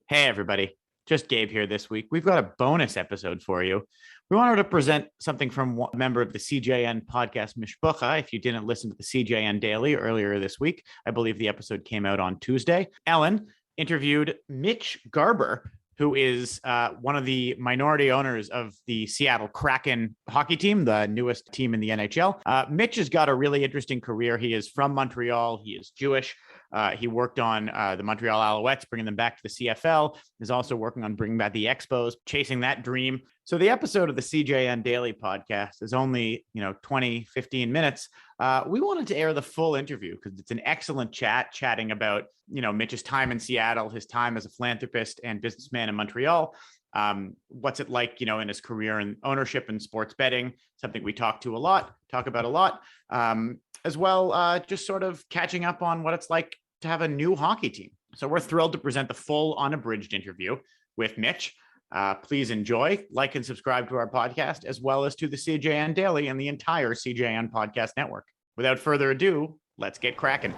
Hey, everybody. Just Gabe here this week. We've got a bonus episode for you. We wanted to present something from a member of the CJN podcast, Mitch. If you didn't listen to the CJN Daily earlier this week, I believe the episode came out on Tuesday. Ellen interviewed Mitch Garber, who is one of the minority owners of the Seattle Kraken hockey team, the newest team in the NHL. Mitch has got a really interesting career. He is from Montreal. He is Jewish. He worked on the Montreal Alouettes, bringing them back to the CFL. Is also working on bringing back the Expos, chasing that dream. So the episode of the CJN Daily podcast is only, 20, 15 minutes. We wanted to air the full interview because it's an excellent chatting about, Mitch's time in Seattle, his time as a philanthropist and businessman in Montreal. What's it like, in his career in ownership and sports betting, something we talk about a lot, as well, just sort of catching up on what it's like to have a new hockey team. So we're thrilled to present the full unabridged interview with Mitch. Please enjoy, like, and subscribe to our podcast, as well as to the CJN Daily and the entire CJN podcast network. Without further ado, let's get cracking.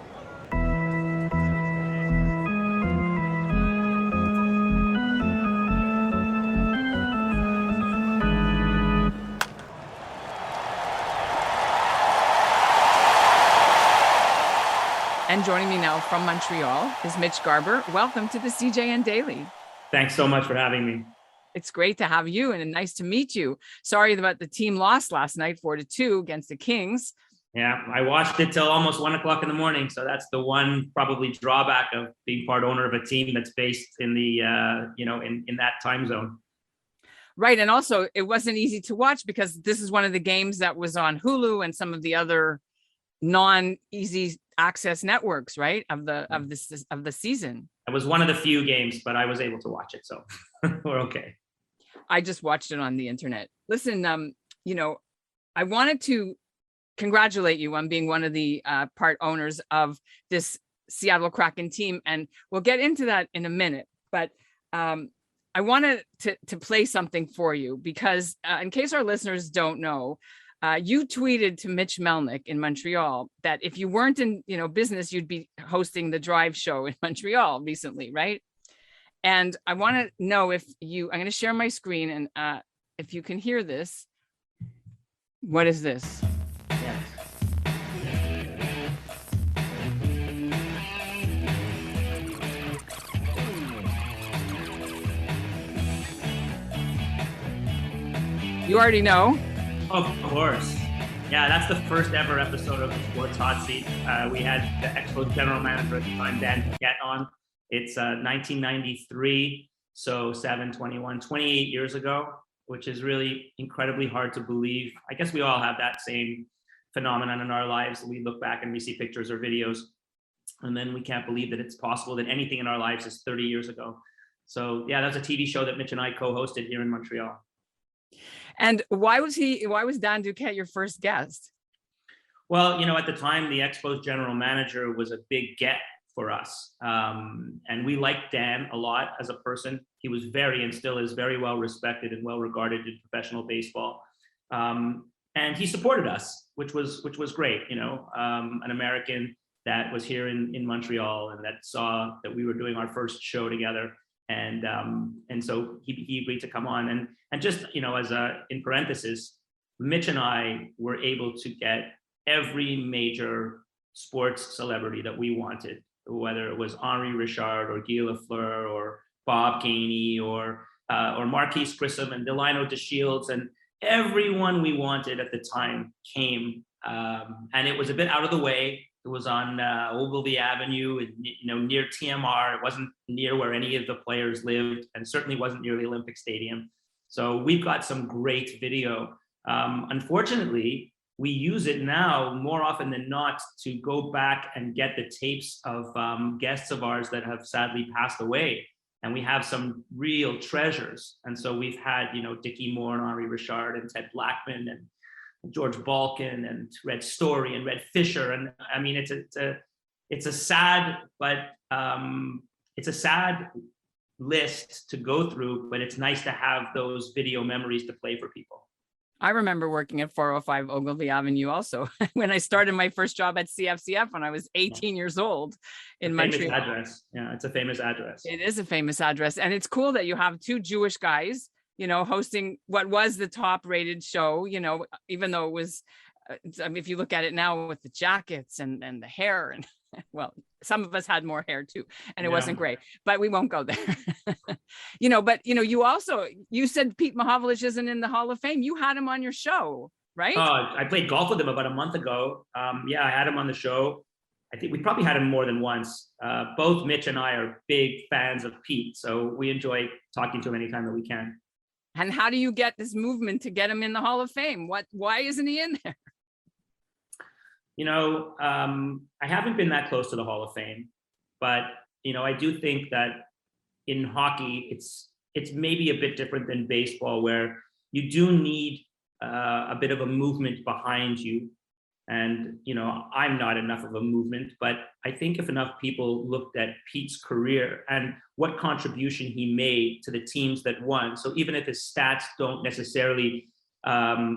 And joining me now from Montreal is Mitch Garber. Welcome to the CJN Daily. Thanks so much for having me. It's great to have you and nice to meet you. Sorry about the team loss last night, 4-2 against the Kings. Yeah, I watched it till almost 1 o'clock in the morning. So that's the one probably drawback of being part owner of a team that's based in the, in that time zone. Right. And also it wasn't easy to watch because this is one of the games that was on Hulu and some of the other non-easy access networks, right, of the season. It was one of the few games, but I was able to watch it, so we're okay. I just watched it on the internet. Listen, I wanted to congratulate you on being one of the part owners of this Seattle Kraken team, and we'll get into that in a minute. But I wanted to play something for you because in case our listeners don't know, you tweeted to Mitch Melnick in Montreal that if you weren't in, business, you'd be hosting the Drive show in Montreal recently, right? And I want to know I'm going to share my screen, and if you can hear this. What is this? Yes. You already know. Of course. Yeah, that's the first ever episode of the Sports Hot Seat. We had the Expos general manager at the time, Dan Paquette, on. It's 1993, so 28 years ago, which is really incredibly hard to believe. I guess we all have that same phenomenon in our lives. We look back and we see pictures or videos, and then we can't believe that it's possible that anything in our lives is 30 years ago. So yeah, that was a TV show that Mitch and I co-hosted here in Montreal. And why was Dan Duquette your first guest? Well, at the time, the Expos general manager was a big get for us. And we liked Dan a lot as a person. He was and still is very well respected and well regarded in professional baseball. And he supported us, which was great. An American that was here in Montreal and that saw that we were doing our first show together. And so he agreed to come on, and just, in parentheses, Mitch and I were able to get every major sports celebrity that we wanted, whether it was Henri Richard or Guy Lafleur or Bob Gainey or Marquise Grissom and Delino DeShields, and everyone we wanted at the time came, and it was a bit out of the way. It was on Ogilvy Avenue, near TMR. It wasn't near where any of the players lived, and certainly wasn't near the Olympic Stadium. So we've got some great video. Unfortunately, we use it now more often than not to go back and get the tapes of guests of ours that have sadly passed away. And we have some real treasures. And so we've had, Dickie Moore and Henri Richard and Ted Blackman and George Balkan and Red Story and Red Fisher. And I mean, it's a sad list to go through, but it's nice to have those video memories to play for people. I remember working at 405 Ogilvy Avenue also when I started my first job at CFCF when I was 18 years old in Montreal. Address. Yeah, it's a famous address. It is a famous address. And it's cool that you have two Jewish guys, hosting what was the top rated show, even though it was, if you look at it now with the jackets and the hair and well, some of us had more hair too, and it wasn't great, but we won't go there. You said Pete Mahovlich isn't in the Hall of Fame. You had him on your show, right? I played golf with him about a month ago. I had him on the show. I think we probably had him more than once. Both Mitch and I are big fans of Pete, so we enjoy talking to him anytime that we can. And how do you get this movement to get him in the Hall of Fame? Why isn't he in there? I haven't been that close to the Hall of Fame, but I do think that in hockey, it's maybe a bit different than baseball, where you do need a bit of a movement behind you. And, I'm not enough of a movement, but I think if enough people looked at Pete's career and what contribution he made to the teams that won, so even if his stats don't necessarily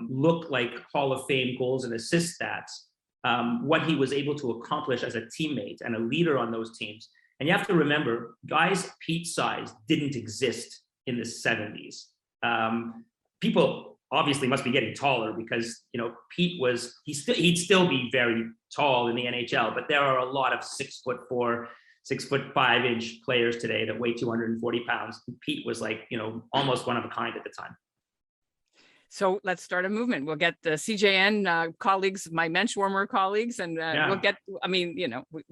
look like Hall of Fame goals and assist stats, what he was able to accomplish as a teammate and a leader on those teams. And you have to remember, guys Pete's size didn't exist in the 70s. People obviously must be getting taller because, Pete he'd still be very tall in the NHL, but there are a lot of 6'4", 6'5" players today that weigh 240 pounds. And Pete was like, almost one of a kind at the time. So let's start a movement. We'll get the CJN colleagues, my benchwarmer colleagues, and we'll get, we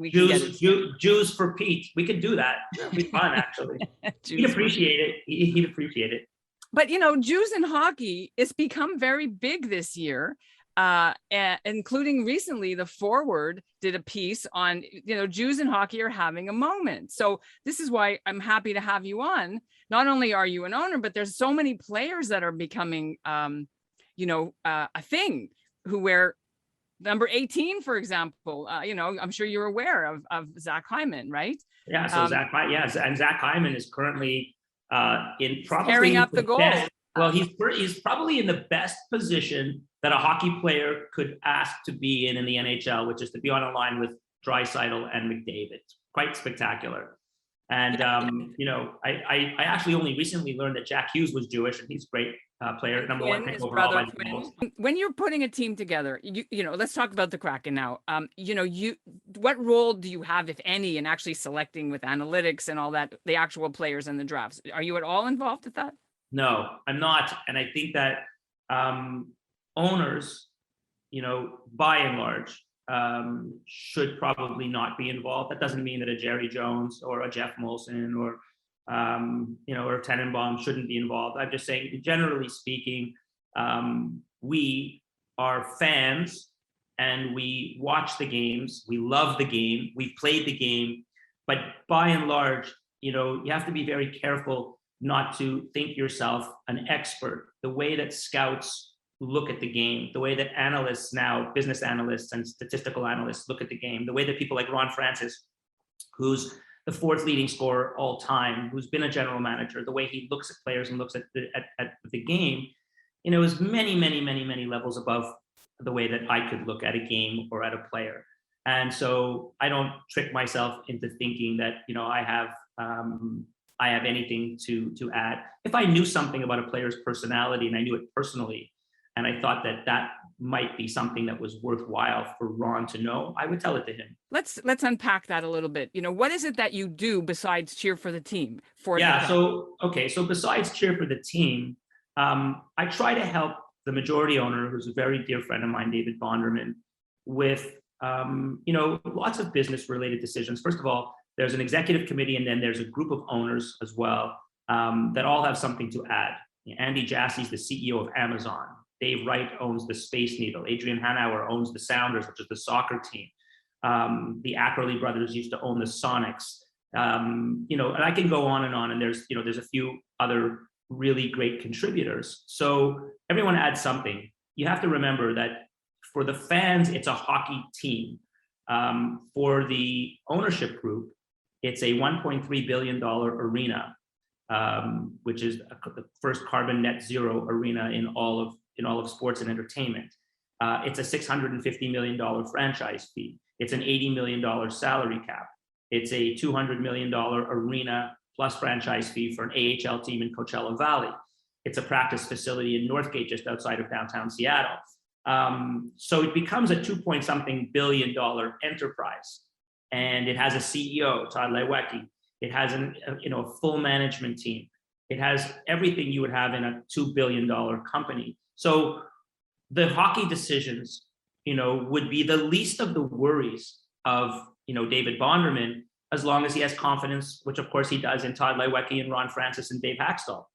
can get it. Jews for Pete. We could do that. It'd be fun, actually. He'd appreciate it. He'd appreciate it. But, Jews in hockey, it's become very big this year, including recently the Forward did a piece on, Jews in hockey are having a moment. So this is why I'm happy to have you on. Not only are you an owner, but there's so many players that are becoming, a thing who wear number 18, for example. I'm sure you're aware of Zach Hyman, right? Yeah. So and Zach Hyman is currently in probably tearing up the goal. Well, he's probably in the best position that a hockey player could ask to be in the NHL, which is to be on a line with Draisaitl and McDavid. Quite spectacular. And, I actually only recently learned that Jack Hughes was Jewish, and he's a great player, number one pick overall. When you're putting a team together, let's talk about the Kraken now. What role do you have, if any, in actually selecting with analytics and all that, the actual players in the drafts? Are you at all involved with that? No, I'm not. And I think that owners, by and large, should probably not be involved. That doesn't mean that a Jerry Jones or a Jeff Molson or or Tenenbaum shouldn't be involved. I'm just saying, generally speaking, we are fans and we watch the games. We love the game. We've played the game, but by and large, you have to be very careful not to think yourself an expert. The way that scouts look at the game, the way that analysts now, business analysts and statistical analysts look at the game, the way that people like Ron Francis, who's the fourth leading scorer all time, who's been a general manager, the way he looks at players and looks at the game, is many, many, many, many levels above the way that I could look at a game or at a player. And so I don't trick myself into thinking that, I have anything to add. If I knew something about a player's personality and I knew it personally, and I thought that might be something that was worthwhile for Ron to know, I would tell it to him. Let's unpack that a little bit. What is it that you do besides cheer for the team? So besides cheer for the team, I try to help the majority owner, who's a very dear friend of mine, David Bonderman, with lots of business related decisions. First of all, there's an executive committee, and then there's a group of owners as well that all have something to add. Andy Jassy's the CEO of Amazon. Dave Wright owns the Space Needle. Adrian Hanauer owns the Sounders, which is the soccer team. The Ackerley brothers used to own the Sonics. And I can go on, and there's a few other really great contributors. So everyone adds something. You have to remember that for the fans, it's a hockey team. For the ownership group, it's a $1.3 billion arena, which is the first carbon net zero arena in all of in all of sports and entertainment. It's a $650 million franchise fee. It's an $80 million salary cap. It's a $200 million arena plus franchise fee for an AHL team in Coachella Valley. It's a practice facility in Northgate, just outside of downtown Seattle. So it becomes a $2-point-something billion enterprise. And it has a CEO, Todd Lewicki. It has a full management team. It has everything you would have in a $2 billion company. So the hockey decisions, would be the least of the worries of, David Bonderman, as long as he has confidence, which of course he does, in Todd Lewicki and Ron Francis and Dave Haxtell.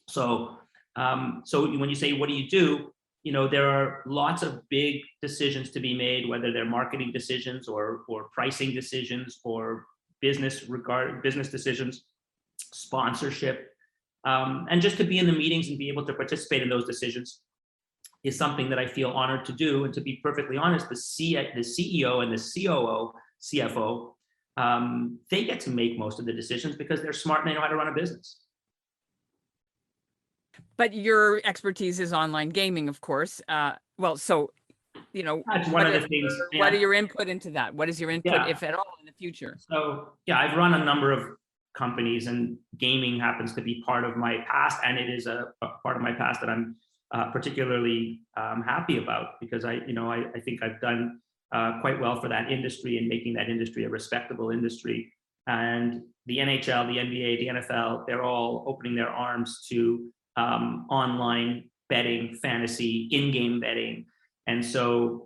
So, when you say, what do? There are lots of big decisions to be made, whether they're marketing decisions or pricing decisions or business decisions, sponsorship, and just to be in the meetings and be able to participate in those decisions is something that I feel honored to do. And to be perfectly honest, the CEO and the COO, CFO, they get to make most of the decisions because they're smart and they know how to run a business. But your expertise is online gaming, of course. That's one of the things. What are your input into that? What is your input, if at all, in the future? So, I've run a number of companies, and gaming happens to be part of my past, and it is a part of my past that I'm particularly happy about, because I think I've done quite well for that industry and making that industry a respectable industry. And the NHL, the NBA, the NFL, they're all opening their arms to online betting, fantasy, in-game betting. And so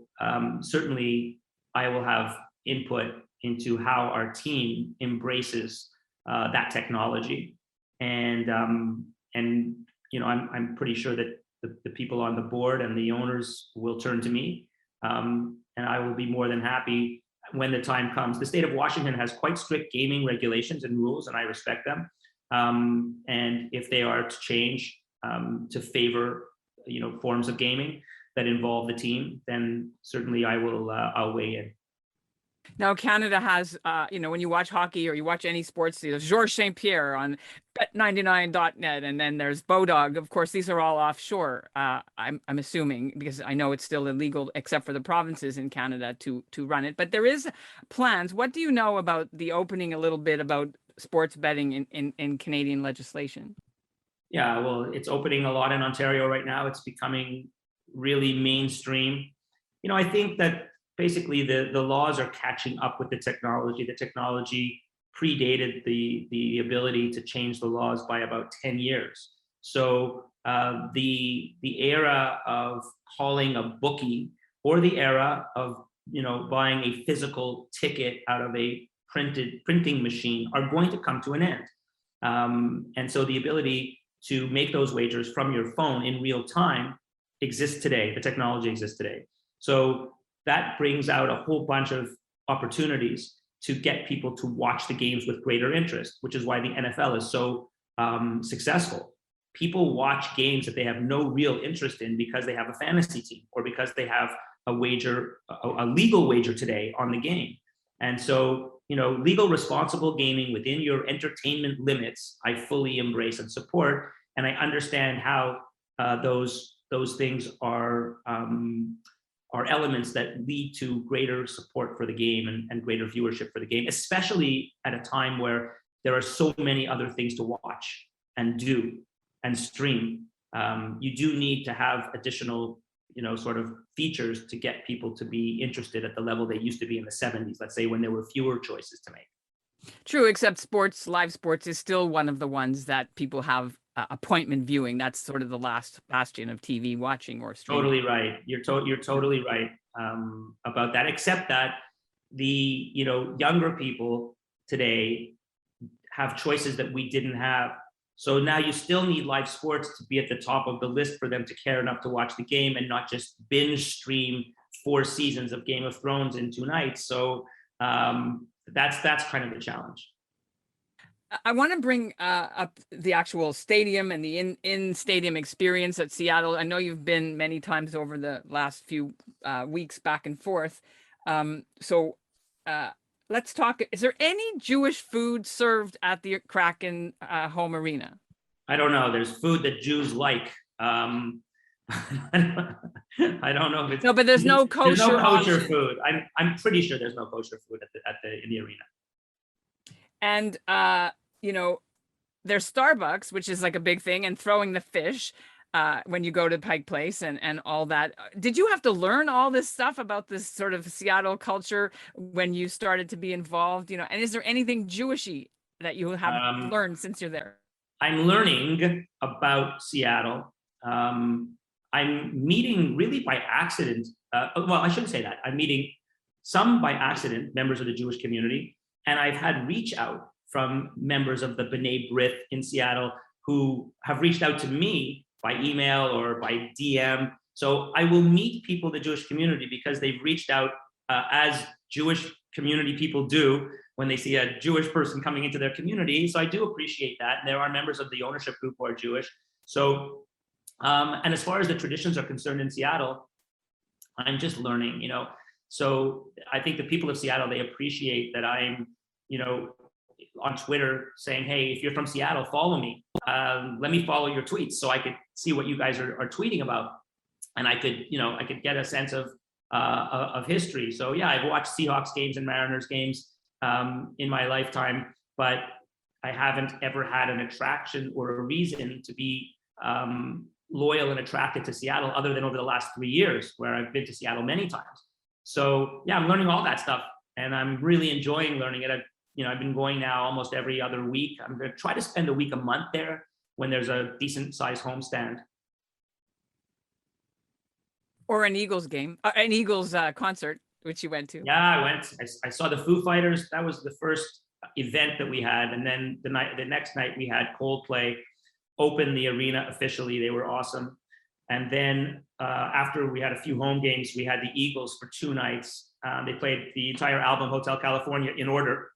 certainly I will have input into how our team embraces that technology. And I'm pretty sure that the people on the board and the owners will turn to me. And I will be more than happy when the time comes. The state of Washington has quite strict gaming regulations and rules, and I respect them. And if they are to change to favor, forms of gaming that involve the team, then certainly I'll weigh in. Now, Canada has, when you watch hockey or you watch any sports, there's Georges St. Pierre on bet99.net, and then there's Bodog. Of course, these are all offshore. I'm assuming, because I know it's still illegal, except for the provinces in Canada, to run it. But there is plans. What do you know about the opening a little bit about sports betting in Canadian legislation? Yeah, well, it's opening a lot in Ontario right now. It's becoming really mainstream. I think that basically the laws are catching up with the technology. The technology predated the ability to change the laws by about 10 years. So the era of calling a bookie, or the era of buying a physical ticket out of a printing machine, are going to come to an end. And so the ability to make those wagers from your phone in real time exists today. The technology exists today. So that brings out a whole bunch of opportunities to get people to watch the games with greater interest, which is why the NFL is so successful. People watch games that they have no real interest in because they have a fantasy team, or because they have a legal wager today on the game. And so, legal, responsible gaming within your entertainment limits, I fully embrace and support. And I understand how those things are elements that lead to greater support for the game and greater viewership for the game, especially at a time where there are so many other things to watch and do and stream. You do need to have additional, sort of features to get people to be interested at the level they used to be in the 70s, let's say, when there were fewer choices to make. True, except live sports is still one of the ones that people have appointment viewing. That's sort of the last bastion of TV watching or streaming. Totally right. You're totally right about that, except that the younger people today have choices that we didn't have. So now you still need live sports to be at the top of the list for them to care enough to watch the game and not just binge stream 4 seasons of Game of Thrones in 2 nights. So that's kind of the challenge. I want to bring up the actual stadium and the in-stadium experience at Seattle. I know you've been many times over the last few weeks back and forth. So let's talk. Is there any Jewish food served at the Kraken home arena? I don't know. There's food that Jews like. I don't know if it's No, but there's no there's kosher no kosher option. food. I'm pretty sure there's no kosher food in the arena. And there's Starbucks, which is like a big thing, and throwing the fish when you go to Pike Place and all that. Did you have to learn all this stuff about this sort of Seattle culture when you started to be involved? And is there anything Jewishy that you have learned since you're there? I'm learning about Seattle. I'm meeting really by accident. Well, I shouldn't say that. I'm meeting some by accident, members of the Jewish community, and I've had reach out from members of the B'nai B'rith in Seattle who have reached out to me by email or by DM. So I will meet people in the Jewish community because they've reached out as Jewish community people do when they see a Jewish person coming into their community. So I do appreciate that. And there are members of the ownership group who are Jewish. So, and as far as the traditions are concerned in Seattle, I'm just learning, So I think the people of Seattle, they appreciate that I'm, on Twitter saying, hey, if you're from Seattle, follow me. Let me follow your tweets so I could see what you guys are tweeting about. And I could get a sense of history. So yeah, I've watched Seahawks games and Mariners games in my lifetime, but I haven't ever had an attraction or a reason to be loyal and attracted to Seattle other than over the last 3 years where I've been to Seattle many times. So yeah, I'm learning all that stuff and I'm really enjoying learning it. I've been going now almost every other week. I'm going to try to spend a week a month there when there's a decent sized homestand. Or an Eagles game, an Eagles concert, which you went to. Yeah, I went. I saw the Foo Fighters. That was the first event that we had. And then the next night we had Coldplay open the arena officially. They were awesome. And then after we had a few home games, we had the Eagles for 2 nights. They played the entire album Hotel California in order.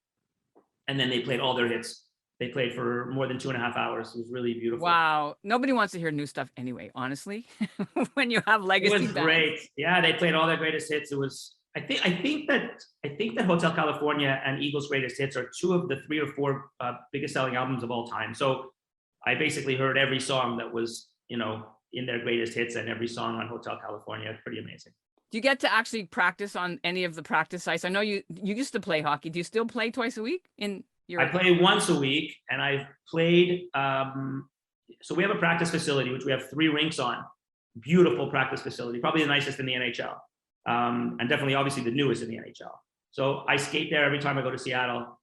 And then they played all their hits. They played for more than 2.5 hours. It was really beautiful. Wow. Nobody wants to hear new stuff anyway, honestly, when you have legacy It was bands. great. Yeah, they played all their greatest hits. It was, I think that Hotel California and Eagles' Greatest Hits are 2 of the 3 or 4 biggest selling albums of all time. So I basically heard every song that was, in their greatest hits and every song on Hotel California. It's pretty amazing. Do you get to actually practice on any of the practice sites? I know you used to play hockey. Do you still play twice a week in your? I play once a week, and I've played. So we have a practice facility, which we have 3 rinks on. Beautiful practice facility, probably the nicest in the NHL, and definitely, obviously, the newest in the NHL. So I skate there every time I go to Seattle.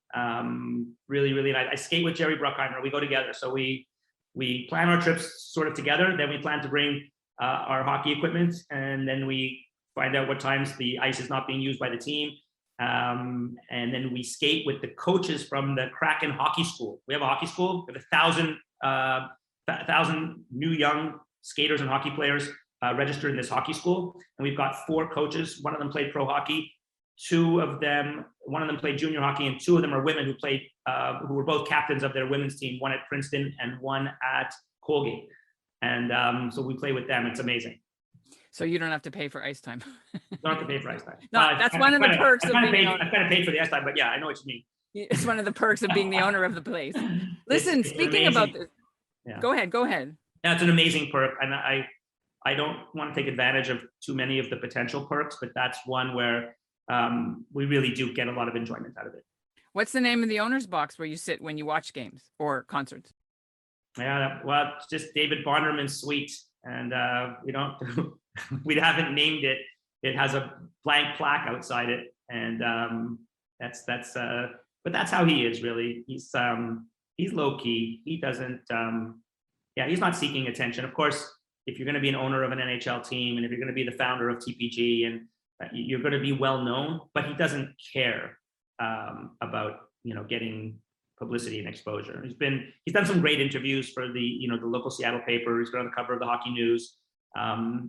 Really, really nice. I skate with Jerry Bruckheimer. We go together. So we plan our trips sort of together. Then we plan to bring our hockey equipment, and then we find out what times the ice is not being used by the team. And then we skate with the coaches from the Kraken hockey school. We have a hockey school with 1,000 new young skaters and hockey players registered in this hockey school. And we've got 4 coaches. One of them played pro hockey. One of them played junior hockey, and 2 of them are women who played, who were both captains of their women's team, one at Princeton and one at Colgate. And so we play with them. It's amazing. So you don't have to pay for ice time. Don't have to pay for ice time. No, that's one of the perks of being. I've kind of paid for the ice time, but yeah, I know what you mean. It's one of the perks of being the owner of the place. Listen, speaking about this, yeah. Go ahead. Yeah, it's an amazing perk, and I don't want to take advantage of too many of the potential perks, but that's one where we really do get a lot of enjoyment out of it. What's the name of the owner's box where you sit when you watch games or concerts? Yeah, well, it's just David Bonderman's suite, and we haven't named it. It has a blank plaque outside it, and but that's how he is really. He's low key. He doesn't. He's not seeking attention. Of course, if you're going to be an owner of an NHL team, and if you're going to be the founder of TPG, and you're going to be well known, but he doesn't care about getting publicity and exposure. He's done some great interviews for the local Seattle paper. He's been on the cover of the Hockey News.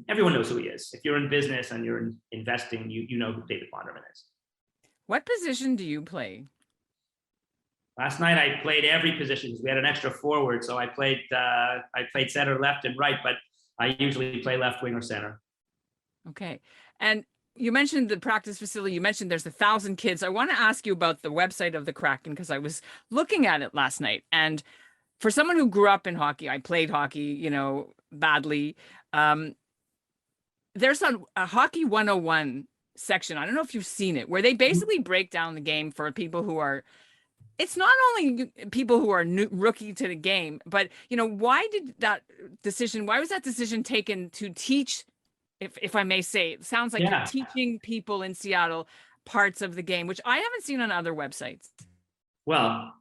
Everyone knows who he is. If you're in business and you're investing, you know who David Bonderman is. What position do you play? Last night I played every position. We had an extra forward, so I played center, left, and right. But I usually play left wing or center. Okay, and you mentioned the practice facility. You mentioned there's 1,000 kids. I want to ask you about the website of the Kraken because I was looking at it last night. And for someone who grew up in hockey, I played hockey, badly. there's a Hockey 101 section. I don't know if you've seen it, where they basically break down the game for people who are, it's not only people who are new, rookie to the game, but why was that decision taken to teach, if I may say, it sounds like you're teaching people in Seattle parts of the game, which I haven't seen on other websites. Well,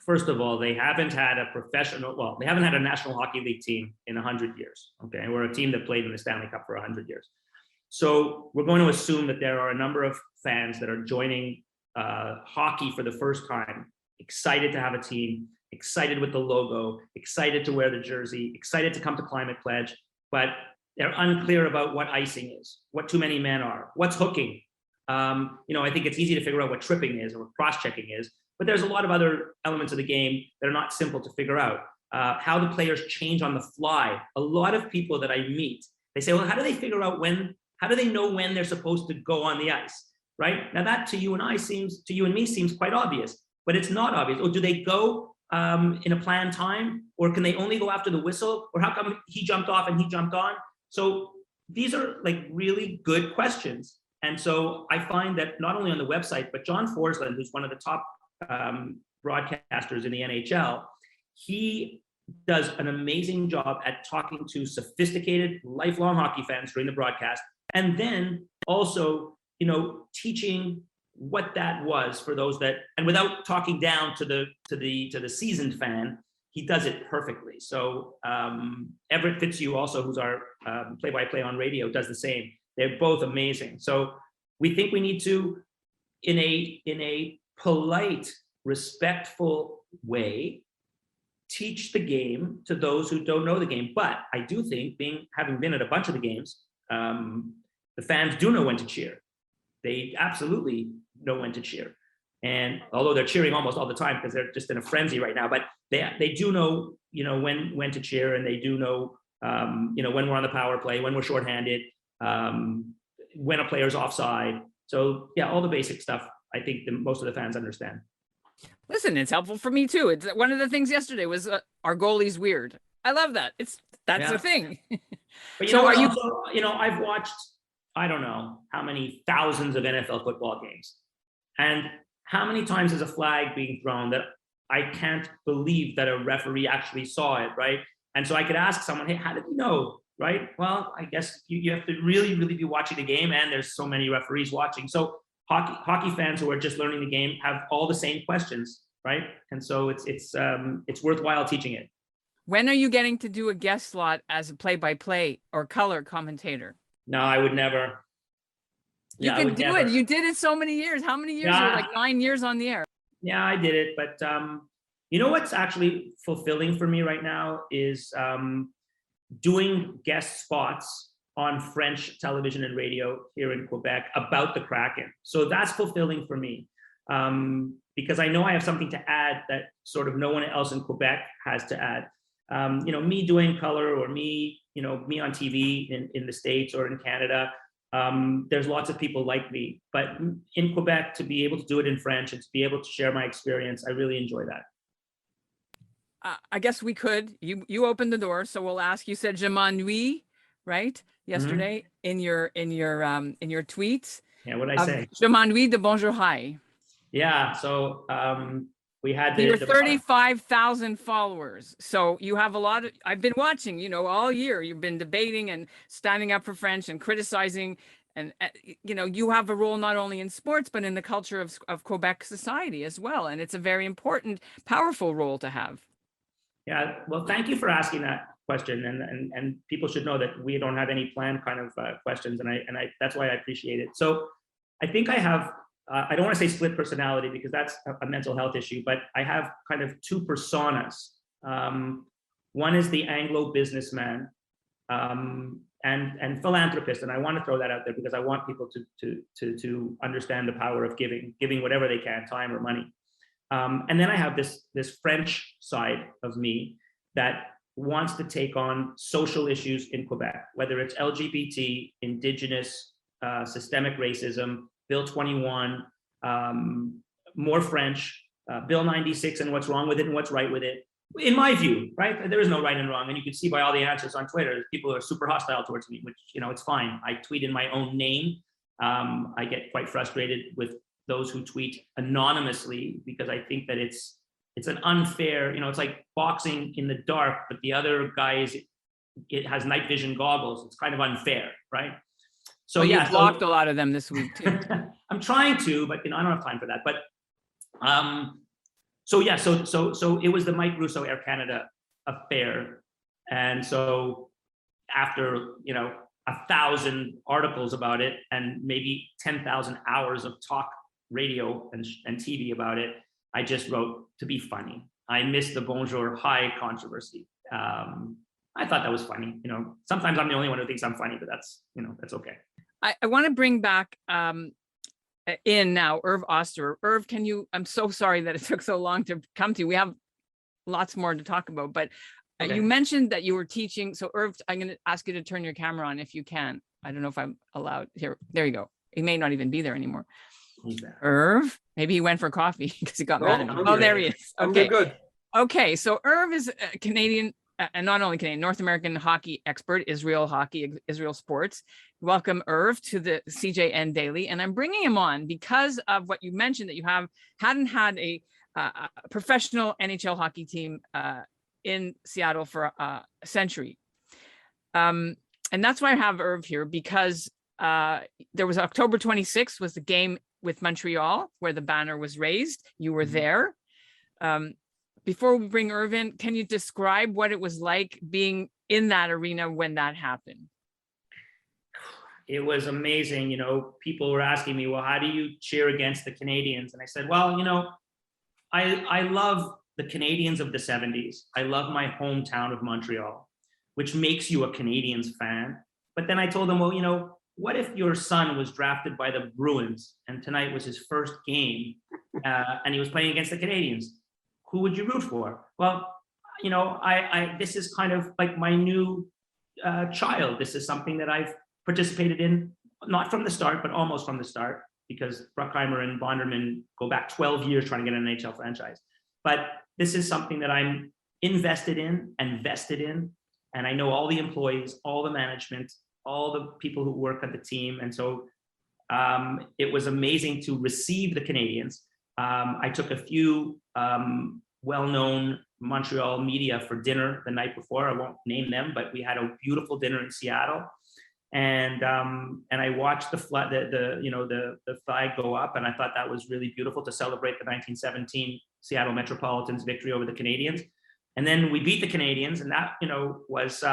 first of all, they haven't had a National Hockey League team in 100 years. Okay, we're a team that played in the Stanley Cup for 100 years. So we're going to assume that there are a number of fans that are joining hockey for the first time, excited to have a team, excited with the logo, excited to wear the jersey, excited to come to Climate Pledge, but they're unclear about what icing is, what too many men are, what's hooking. I think it's easy to figure out what tripping is or what cross-checking is, but there's a lot of other elements of the game that are not simple to figure out. How the players change on the fly. A lot of people that I meet, they say, well, how do they figure out how do they know when they're supposed to go on the ice, right? Now that to you and me seems quite obvious, but it's not obvious. Or do they go in a planned time, or can they only go after the whistle? Or how come he jumped off and he jumped on? So these are like really good questions. And so I find that not only on the website, but John Forsland, who's one of the top broadcasters in the NHL, he does an amazing job at talking to sophisticated, lifelong hockey fans during the broadcast, and then also, teaching what that was for those that, and without talking down to the seasoned fan, he does it perfectly. So Everett Fitzhugh, also, who's our play-by-play on radio, does the same. They're both amazing. So we think we need to, in a polite, respectful way, teach the game to those who don't know the game. But I do think, having been at a bunch of the games, the fans do know when to cheer. They absolutely know when to cheer. And although they're cheering almost all the time because they're just in a frenzy right now, but they do know, when to cheer, and they do know, when we're on the power play, when we're shorthanded, when a player's offside. So yeah, all the basic stuff, I think most of the fans understand. Listen, it's helpful for me too. It's one of the things yesterday was our goalie's weird. I love that. That's the thing. But I've watched, I don't know how many thousands of NFL football games, and how many times is a flag being thrown that I can't believe that a referee actually saw it, right? And so I could ask someone, hey, how did you know, right? Well, I guess you have to really, really be watching the game, and there's so many referees watching. So hockey fans who are just learning the game have all the same questions, right? And so it's worthwhile teaching it. When are you getting to do a guest slot as a play-by-play or color commentator? No, I would never. You can do it. You did it so many years. How many years? You're like 9 years on the air. Yeah, I did it. But what's actually fulfilling for me right now is doing guest spots on French television and radio here in Quebec about the Kraken. So that's fulfilling for me, because I know I have something to add that sort of no one else in Quebec has to add. Me doing color, or me on TV in the States or in Canada, there's lots of people like me. But in Quebec, to be able to do it in French and to be able to share my experience, I really enjoy that. I guess we could. You opened the door, so we'll ask. You said "Je m'ennuie," right? Yesterday in your tweets. Yeah, what did I say? "Je m'ennuie de Bonjour Hi." Yeah. So we had your 35,000 followers. So you have a lot of. I've been watching. All year you've been debating and standing up for French and criticizing. And, you have a role not only in sports, but in the culture of Quebec society as well. And it's a very important, powerful role to have. Yeah, well, thank you for asking that question, and people should know that we don't have any planned kind of questions, and I that's why I appreciate it. So I think I have I don't want to say split personality because that's a mental health issue, but I have kind of two personas. One is the Anglo businessman and philanthropist, and I want to throw that out there because I want people to understand the power of giving whatever they can, time or money. And then I have this French side of me that wants to take on social issues in Quebec, whether it's LGBT, Indigenous, systemic racism, Bill 21, more French, Bill 96 and what's wrong with it and what's right with it, In my view, right? There is no right and wrong. And you can see by all the answers on Twitter, people are super hostile towards me, which, it's fine. I tweet in my own name. I get quite frustrated with those who tweet anonymously because I think that it's an unfair, it's like boxing in the dark, but the other guy it has night vision goggles. It's kind of unfair, right? So you blocked a lot of them this week too. I'm trying to, but I don't have time for that. But so it was the Mike Russo Air Canada affair, and so after 1,000 articles about it and maybe 10,000 hours of talk radio and TV about it, I just wrote to be funny. I missed the Bonjour Hi controversy. I thought that was funny. Sometimes I'm the only one who thinks I'm funny, but that's okay. I want to bring back in now Irv Oster. Irv, I'm so sorry that it took so long to come to you. We have lots more to talk about, but okay. You mentioned that you were teaching. So Irv, I'm going to ask you to turn your camera on if you can. I don't know if I'm allowed here. There you go. He may not even be there anymore. Irv, maybe he went for coffee because he got mad at me. Oh, there he is. Okay, good. Okay, so Irv is a Canadian, and not only Canadian, North American hockey expert, Israel hockey, Israel sports. Welcome, Irv, to the CJN Daily. And I'm bringing him on because of what you mentioned, that you hadn't had a professional NHL hockey team in Seattle for a century. And that's why I have Irv here, because there was October 26th was the game with Montreal where the banner was raised. You were there. Before we bring Irv in, can you describe what it was like being in that arena when that happened? It was amazing. People were asking me, well, how do you cheer against the Canadians? And I said, well, I love the Canadians of the 70s. I love my hometown of Montreal, which makes you a Canadians fan. But then I told them, well, what if your son was drafted by the Bruins and tonight was his first game and he was playing against the Canadians? Who would you root for? Well, this is kind of like my new child. This is something that I've participated in, not from the start, but almost from the start, because Bruckheimer and Bonderman go back 12 years trying to get an NHL franchise. But this is something that I'm invested in and vested in. And I know all the employees, all the management, all the people who work at the team. And so it was amazing to receive the Canadians. I took a few well-known Montreal media for dinner the night before. I won't name them, but we had a beautiful dinner in Seattle. And I watched the flag go up, and I thought that was really beautiful to celebrate the 1917 Seattle Metropolitans victory over the Canadians. And then we beat the Canadians, and that was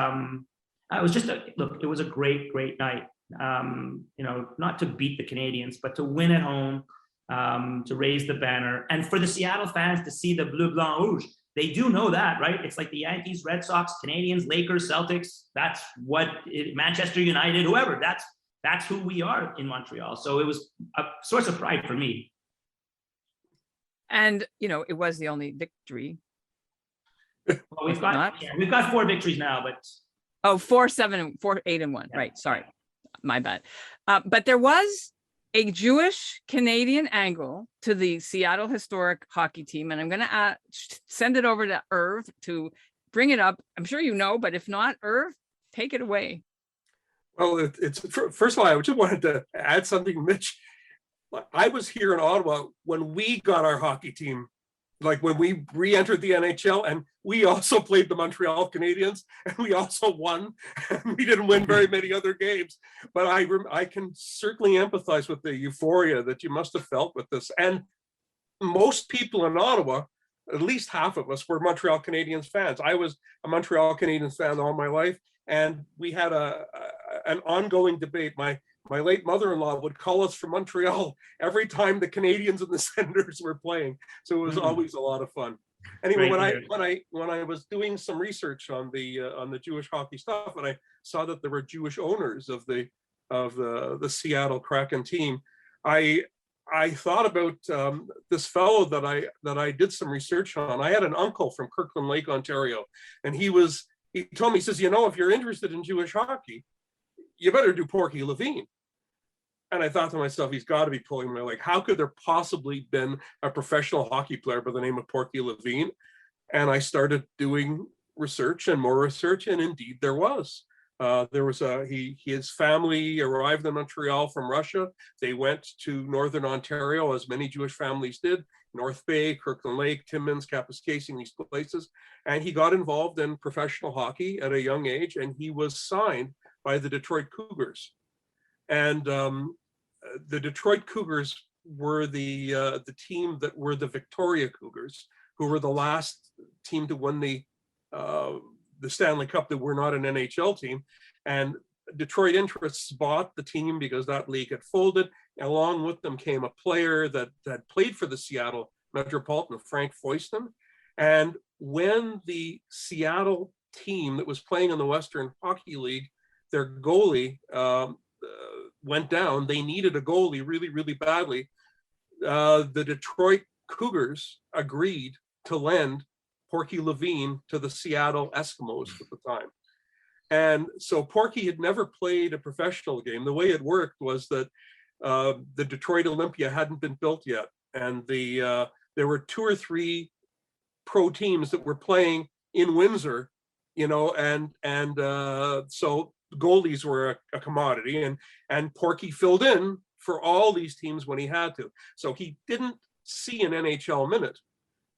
it was a great night. Not to beat the Canadians, but to win at home, to raise the banner, and for the Seattle fans to see the bleu, blanc, rouge. They do know that, right? It's like the Yankees, Red Sox, Canadians, Lakers, Celtics. That's what Manchester United, whoever. That's who we are in Montreal. So it was a source of pride for me. And it was the only victory. Well, we've got 4 victories now, but 4-7, 4-8-1. Yeah. Right. Sorry, my bad. But there was a Jewish Canadian angle to the Seattle historic hockey team. And I'm going to send it over to Irv to bring it up. I'm sure but if not, Irv, take it away. Well, it's first of all, I just wanted to add something, Mitch. I was here in Ottawa when we got our hockey team, like when we re-entered the NHL, and we also played the Montreal Canadiens, and we also won, and we didn't win very many other games. But I can certainly empathize with the euphoria that you must have felt with this. And most people in Ottawa, at least half of us, were Montreal Canadiens fans. I was a Montreal Canadiens fan all my life, and we had an ongoing debate. My late mother-in-law would call us from Montreal every time the Canadians and the Senators were playing. So it was always a lot of fun. Anyway, when I was doing some research on the Jewish hockey stuff, and I saw that there were Jewish owners of the Seattle Kraken team, I thought about this fellow that I did some research on. I had an uncle from Kirkland Lake, Ontario, and he told me, he says, if you're interested in Jewish hockey, you better do Porky Levine. And I thought to myself, he's got to be pulling my leg. How could there possibly been a professional hockey player by the name of Porky Levine? And I started doing research and more research, and indeed there was. His family arrived in Montreal from Russia. They went to Northern Ontario, as many Jewish families did, North Bay, Kirkland Lake, Timmins, Kapuskasing, these places. And he got involved in professional hockey at a young age, and he was signed by the Detroit Cougars. And the Detroit Cougars were the team that were the Victoria Cougars, who were the last team to win the Stanley Cup that were not an NHL team. And Detroit interests bought the team because that league had folded. Along with them came a player that played for the Seattle Metropolitan, Frank Foyston. And when the Seattle team that was playing in the Western Hockey League, their goalie went down, they needed a goalie really, really badly. The Detroit Cougars agreed to lend Porky Levine to the Seattle Eskimos at the time. And so Porky had never played a professional game. The way it worked was that the Detroit Olympia hadn't been built yet. And there were 2 or 3 pro teams that were playing in Windsor, and so goalies were a commodity, and Porky filled in for all these teams when he had to. So he didn't see an NHL minute,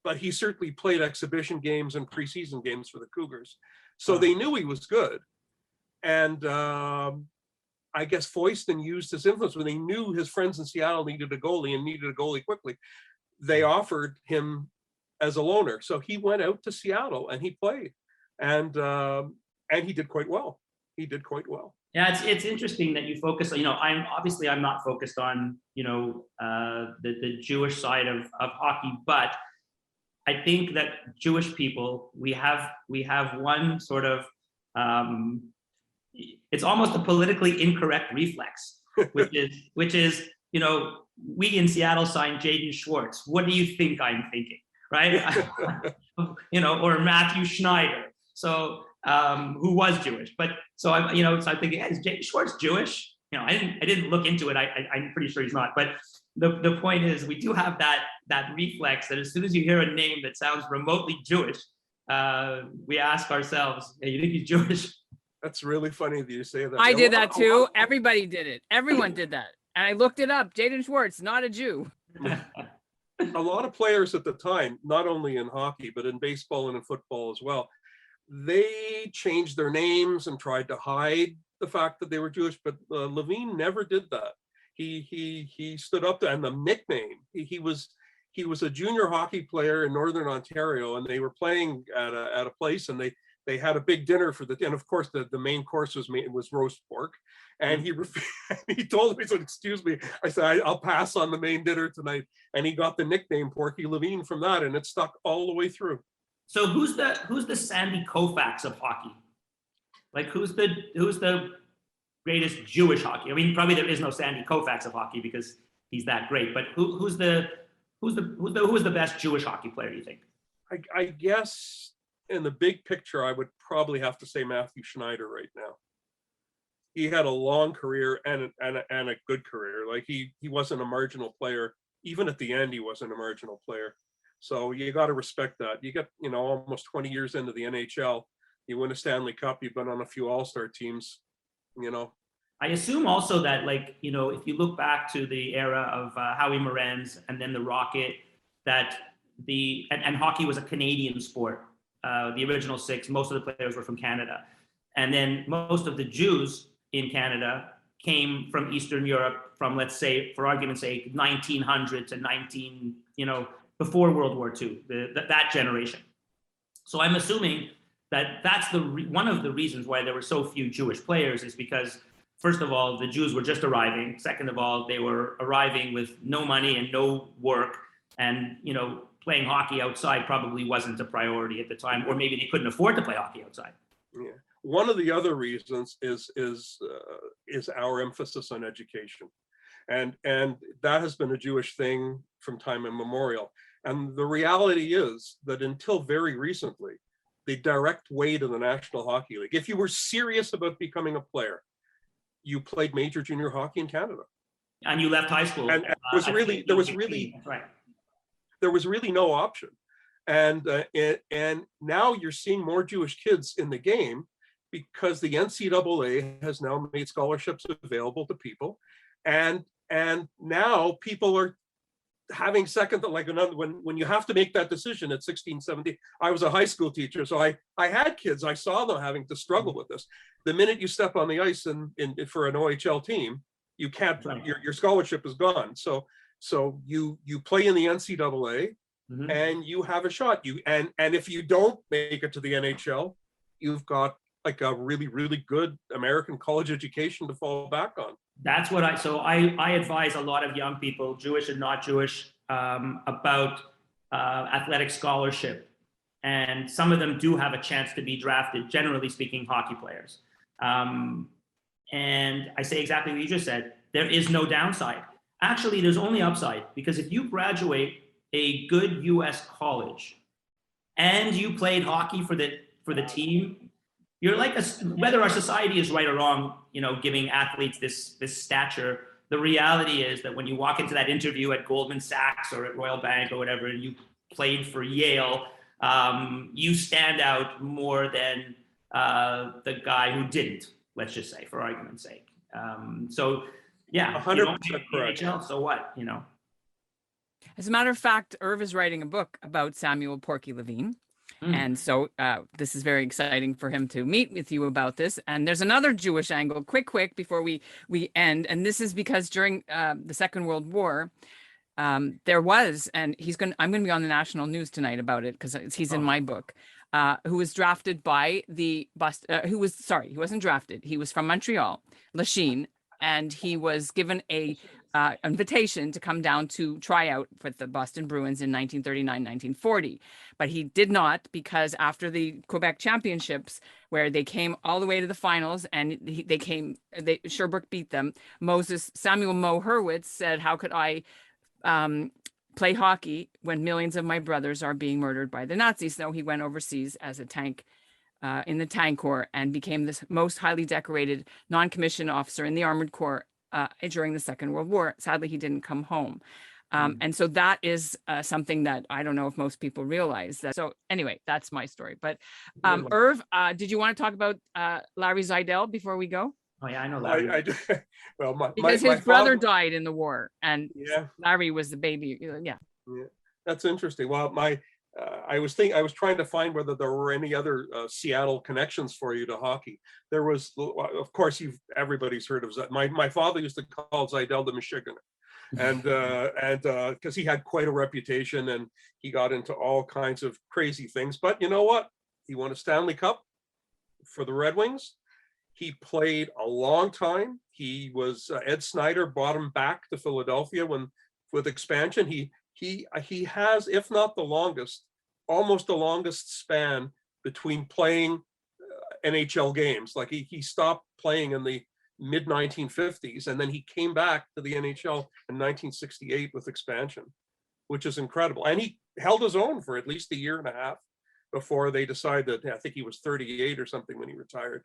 but he certainly played exhibition games and preseason games for the Cougars. So they knew he was good. And I guess Foyston used his influence when they knew his friends in Seattle needed a goalie and needed a goalie quickly. They offered him as a loaner. So he went out to Seattle and he played, and he did quite well. He did quite well. Yeah, it's interesting that you focus. I'm not focused on the Jewish side of hockey, but I think that Jewish people, we have one sort of it's almost a politically incorrect reflex, which is we in Seattle signed Jaden Schwartz. What do you think I'm thinking, right? Or Matthew Schneider. So who was Jewish, but so I'm thinking, is Jaden Schwartz Jewish? I didn't look into it. I'm pretty sure he's not. But the point is, we do have that reflex that as soon as you hear a name that sounds remotely Jewish, we ask ourselves, hey, you think he's Jewish? That's really funny that you say that. I did that too. Everybody did it. Everyone did that. And I looked it up. Jaden Schwartz, not a Jew. A lot of players at the time, not only in hockey, but in baseball and in football as well, they changed their names and tried to hide the fact that they were Jewish, but Levine never did that. He stood up to, and the nickname, he was a junior hockey player in Northern Ontario, and they were playing at a place, and they had a big dinner and of course the main course was roast pork, and he told me, he said, excuse me, I said, I'll pass on the main dinner tonight, and he got the nickname Porky Levine from that, and it stuck all the way through. So who's the Sandy Koufax of hockey? Like who's the greatest Jewish hockey? I mean, probably there is no Sandy Koufax of hockey because he's that great. But who's the best Jewish hockey player, do you think? I guess in the big picture, I would probably have to say Matthew Schneider right now. He had a long career and a good career. Like he wasn't a marginal player. Even at the end, he wasn't a marginal player. So you got to respect that. You get, almost 20 years into the NHL, you win a Stanley Cup, you've been on a few All-Star teams, I assume also that, if you look back to the era of Howie Morenz and then the Rocket, that and hockey was a Canadian sport. The original 6, most of the players were from Canada. And then most of the Jews in Canada came from Eastern Europe from, let's say, for argument's sake, 1900 to before World War II, that generation. So I'm assuming that that's one of the reasons why there were so few Jewish players is because, first of all, the Jews were just arriving. Second of all, they were arriving with no money and no work. And, playing hockey outside probably wasn't a priority at the time, or maybe they couldn't afford to play hockey outside. Yeah. One of the other reasons is our emphasis on education. And that has been a Jewish thing from time immemorial. And the reality is that until very recently, the direct way to the National Hockey League, if you were serious about becoming a player, you played major junior hockey in Canada. And you left high school. And there was really That's right. There was really no option. And now you're seeing more Jewish kids in the game because the NCAA has now made scholarships available to people, and now people are having second, like when you have to make that decision at 16, 17. I was a high school teacher, so I had kids. I saw them having to struggle with this. The minute you step on the ice for an OHL team, you can't. Your scholarship is gone. So you play in the NCAA, and you have a shot. And if you don't make it to the NHL, you've got like a really, really good American college education to fall back on. That's what I advise a lot of young people, Jewish and not Jewish, about athletic scholarship. And some of them do have a chance to be drafted, generally speaking, hockey players. And I say exactly what you just said. There is no downside. Actually, there's only upside, because if you graduate a good US college and you played hockey for the team, you're like whether our society is right or wrong, giving athletes this stature. The reality is that when you walk into that interview at Goldman Sachs or at Royal Bank or whatever, and you played for Yale, you stand out more than the guy who didn't. Let's just say, for argument's sake. So yeah, 100% correct. NHL, so what? As a matter of fact, Irv is writing a book about Samuel Porky Levine. And so this is very exciting for him to meet with you about this. And there's another Jewish angle, quick, before we end. And this is because during the Second World War, there was, and I'm going to be on the national news tonight about it because he's in my book, who was drafted by he wasn't drafted. He was from Montreal, Lachine, and he was given a invitation to come down to try out for the Boston Bruins in 1939-1940, but he did not, because after the Quebec Championships, where they came all the way to the finals and Sherbrooke beat them, Samuel Mo Hurwitz said, "How could I play hockey when millions of my brothers are being murdered by the Nazis?" So he went overseas as a tank in the Tank Corps and became the most highly decorated non-commissioned officer in the Armored Corps during the Second World War. Sadly, he didn't come home. And so that is something that I don't know if most people realize. That. So anyway, that's my story. But Irv, did you want to talk about Larry Zeidel before we go? Oh yeah, I know Larry. Well, because his brother died in the war, and yeah, Larry was the baby. Yeah, that's interesting. Well, I was trying to find whether there were any other Seattle connections for you to hockey. There was, of course, everybody's heard of Zeidel. My father used to call Zeidel the Michiganer, and because he had quite a reputation and he got into all kinds of crazy things. But you know what? He won a Stanley Cup for the Red Wings. He played a long time. He was Ed Snyder brought him back to Philadelphia with expansion. He has, if not the longest, almost the longest span between playing NHL games. Like he stopped playing in the mid 1950s, and then he came back to the NHL in 1968 with expansion, which is incredible. And he held his own for at least a year and a half before they decided that, I think he was 38 or something when he retired.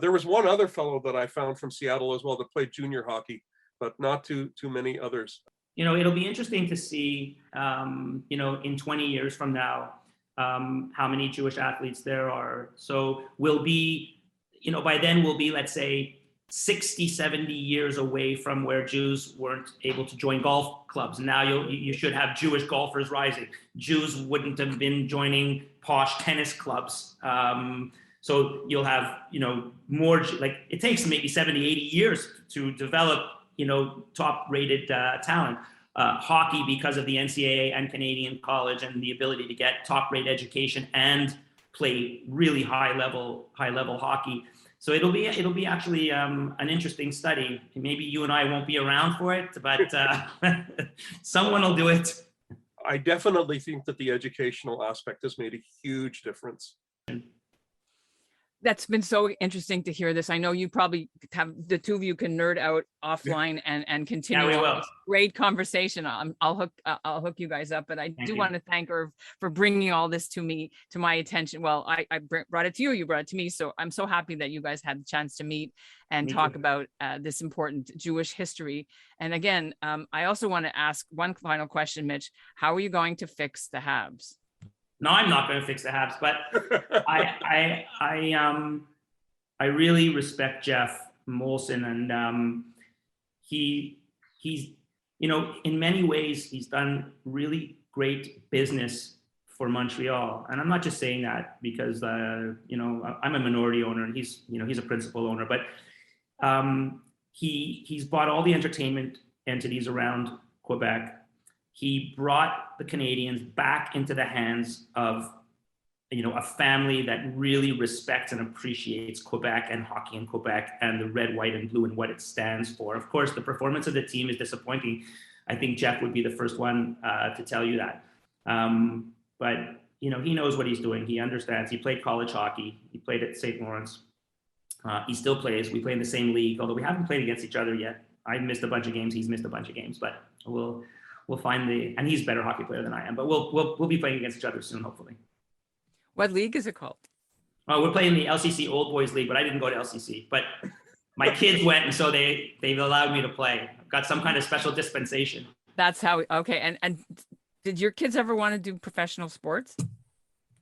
There was one other fellow that I found from Seattle as well that played junior hockey, but not too many others. It'll be interesting to see, in 20 years from now, how many Jewish athletes there are. So we'll be, by then we'll be, let's say, 60, 70 years away from where Jews weren't able to join golf clubs. And now you should have Jewish golfers rising. Jews wouldn't have been joining posh tennis clubs. So you'll have, more, like it takes maybe 70, 80 years to develop, top rated talent. Hockey, because of the NCAA and Canadian college and the ability to get top rate education and play really high level hockey. So it'll be actually an interesting study. Maybe you and I won't be around for it, but someone will do it. I definitely think that the educational aspect has made a huge difference. That's been so interesting to hear this. I know you probably have, the two of you can nerd out offline and continue this great conversation. I'll hook you guys up, but I do want to thank Irv for bringing all this to my attention. Well, I brought it to you, you brought it to me. So I'm so happy that you guys had the chance to meet and talk about this important Jewish history. And again, I also want to ask one final question, Mitch. How are you going to fix the Habs? No, I'm not going to fix the Habs, but I really respect Jeff Molson, and he's, in many ways, he's done really great business for Montreal. And I'm not just saying that because, I'm a minority owner and he's a principal owner, but he's bought all the entertainment entities around Quebec. He brought the Canadians back into the hands of, a family that really respects and appreciates Quebec and hockey in Quebec and the red, white, and blue and what it stands for. Of course, the performance of the team is disappointing. I think Jeff would be the first one to tell you that. But he knows what he's doing. He understands. He played college hockey. He played at St. Lawrence. He still plays. We play in the same league, although we haven't played against each other yet. I've missed a bunch of games. He's missed a bunch of games, but we'll find and he's a better hockey player than I am, but we'll be playing against each other soon, hopefully. What league is it called? Oh, we're playing the LCC Old Boys League, but I didn't go to LCC, but my kids went, and so they've allowed me to play. I've got some kind of special dispensation. That's how, okay. And did your kids ever want to do professional sports?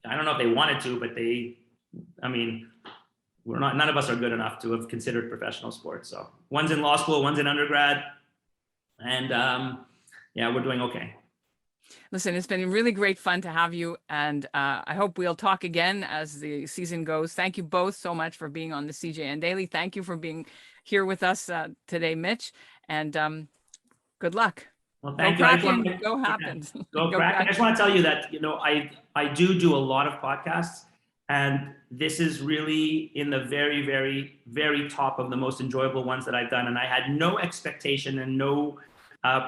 I don't know if they wanted to, but none of us are good enough to have considered professional sports. So one's in law school, one's in undergrad, and we're doing okay. Listen, it's been really great fun to have you, and I hope we'll talk again as the season goes. Thank you both so much for being on the CJN Daily. Thank you for being here with us today, Mitch, and good luck. Well, thank you. Kraken, go Habs. Go Kraken. I just want to tell you that, I do a lot of podcasts, and this is really in the very, very, very top of the most enjoyable ones that I've done. And I had no expectation and no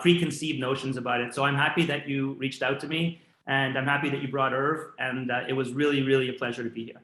preconceived notions about it. So I'm happy that you reached out to me, and I'm happy that you brought Irv, and it was really, really a pleasure to be here.